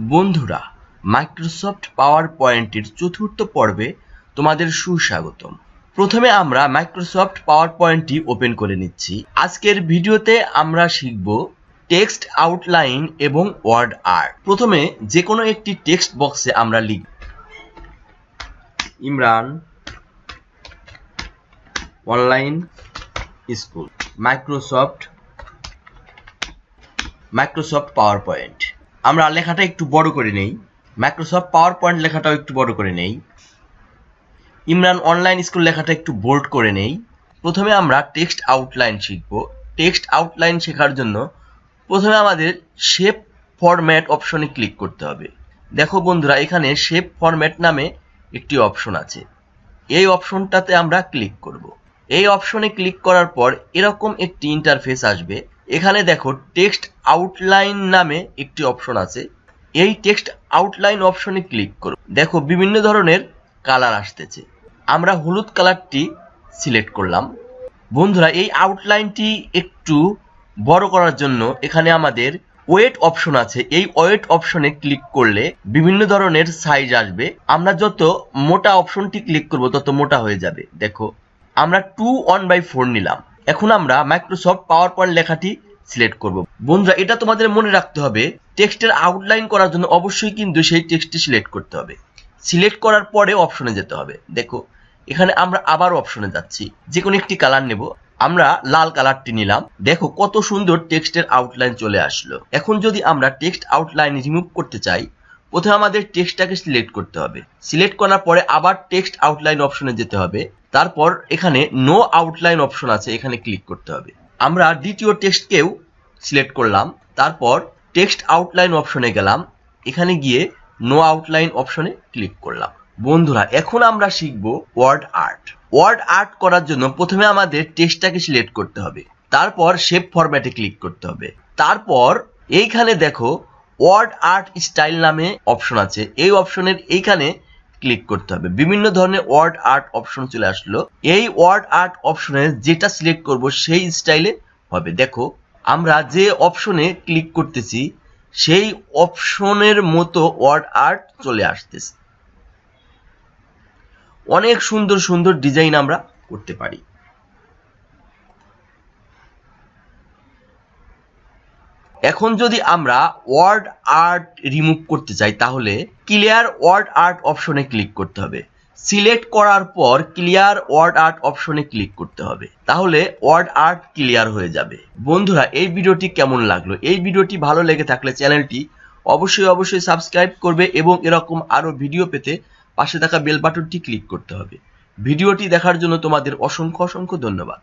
বন্ধুরা, মাইক্রোসফট পাওয়ার পয়েন্টের চতুর্থ পর্বে তোমাদের সুস্বাগতম। প্রথমে আমরা মাইক্রোসফট পাওয়ার পয়েন্টটি ওপেন করে নিচ্ছি। আজকের ভিডিওতে আমরা শিখব টেক্সট আউটলাইন এবং ওয়ার্ড আর্ট। প্রথমে যে কোনো একটি টেক্সট বক্সে আমরা লিখব Imran online school Microsoft power point. আমরা লেখাটা একটু বড় করে নেই, মাইক্রোসফট পাওয়ার পয়েন্ট লেখাটাও একটু বড় করে নেই। ইমরান অনলাইন স্কুল লেখাটা একটু বোল্ড করে নেই। প্রথমে আমরা টেক্সট আউটলাইন শিখব। টেক্সট আউটলাইন শেখার জন্য প্রথমে আমাদের শেপ ফরম্যাট অপশনে ক্লিক করতে হবে। দেখো বন্ধুরা, এখানে শেপ ফরম্যাট নামে একটি অপশন আছে। এই অপশনটাতে আমরা ক্লিক করব। এই অপশনে ক্লিক করার পর এরকম একটি ইন্টারফেস আসবে। এখানে দেখো টেক্সট আউটলাইন নামে একটি অপশন আছে। এই টেক্সট আউটলাইন অপশনে ক্লিক করো। দেখো বিভিন্ন ধরনের কালার আসতেছে। আমরা হলুদ কালারটি সিলেক্ট করলাম। বন্ধুরা, এই আউটলাইনটি একটু বড় করার জন্য এখানে আমাদের ওয়েট অপশন আছে। এই ওয়েট অপশনে ক্লিক করলে বিভিন্ন ধরনের সাইজ আসবে। আমরা যত মোটা অপশনটি ক্লিক করব তত মোটা হয়ে যাবে। দেখো, আমরা 2:1/4 নিলাম। এখন আমরা মাইক্রোসফট পাওয়ার পয়েন্ট লেখাটি সিলেক্ট করব। বন্ধুরা, এটা তোমাদের মনে রাখতে হবে, টেক্সটের আউটলাইন করার জন্য অবশ্যই কিন্তু সেই টেক্সটটি সিলেক্ট করতে হবে। সিলেক্ট করার পরে অপশনে যেতে হবে। দেখো, এখানে আমরা আবার অপশনে যাচ্ছি। যে কোনো একটি কালার নেব। আমরা লাল কালারটি নিলাম। দেখো কত সুন্দর টেক্সটের আউটলাইন চলে আসলো। এখন যদি আমরা টেক্সট আউটলাইন রিমুভ করতে চাই, প্রথমে আমাদের টেক্সটটাকে সিলেক্ট করতে হবে। সিলেক্ট করার পরে আবার টেক্সট আউটলাইন অপশনে যেতে হবে। তারপর এখানে নো আউটলাইন অপশন আছে, এখানে ক্লিক করতে হবে। আমরা দ্বিতীয় টেক্সটকেও সিলেক্ট করলাম। তারপর টেক্সট আউটলাইন অপশনে গেলাম। এখানে গিয়ে নো আউটলাইন অপশনে ক্লিক করলাম। বন্ধুরা, এখন আমরা শিখব ওয়ার্ড আর্ট। ওয়ার্ড আর্ট করার জন্য প্রথমে আমাদের টেক্সটটাকে সিলেক্ট করতে হবে। তারপর শেপ ফরম্যাটে ক্লিক করতে হবে। তারপর এইখানে দেখো ওয়ার্ড আর্ট স্টাইল নামে অপশন আছে। এই অপশনের এইখানে ক্লিক করতে হবে। বিভিন্ন ধরনের ওয়ার্ড আর্ট অপশন চলে আসলো। এই ওয়ার্ড আর্ট অপশনে যেটা সিলেক্ট করব সেই স্টাইলে হবে। দেখো, আমরা যে অপশনে ক্লিক করতেছি সেই অপশনের মতো ওয়ার্ড আর্ট চলে আসতেছে। অনেক সুন্দর সুন্দর ডিজাইন আমরা করতে পারি। এখন যদি আমরা ওয়ার্ড আর্ট রিমুভ করতে চাই, তাহলে ক্লিয়ার ওয়ার্ড আর্ট অপশনে ক্লিক করতে হবে। সিলেক্ট করার পর ক্লিয়ার ওয়ার্ড আর্ট অপশনে ক্লিক করতে হবে। তাহলে ওয়ার্ড আর্ট ক্লিয়ার হয়ে যাবে। বন্ধুরা, এই ভিডিওটি কেমন লাগলো? এই ভিডিওটি ভালো লেগে থাকলে চ্যানেলটি অবশ্যই সাবস্ক্রাইব করবে এবং এরকম আরো ভিডিও পেতে পাশে থাকা বেল বাটনটি ক্লিক করতে হবে। ভিডিওটি দেখার জন্য তোমাদের অসংখ্য ধন্যবাদ।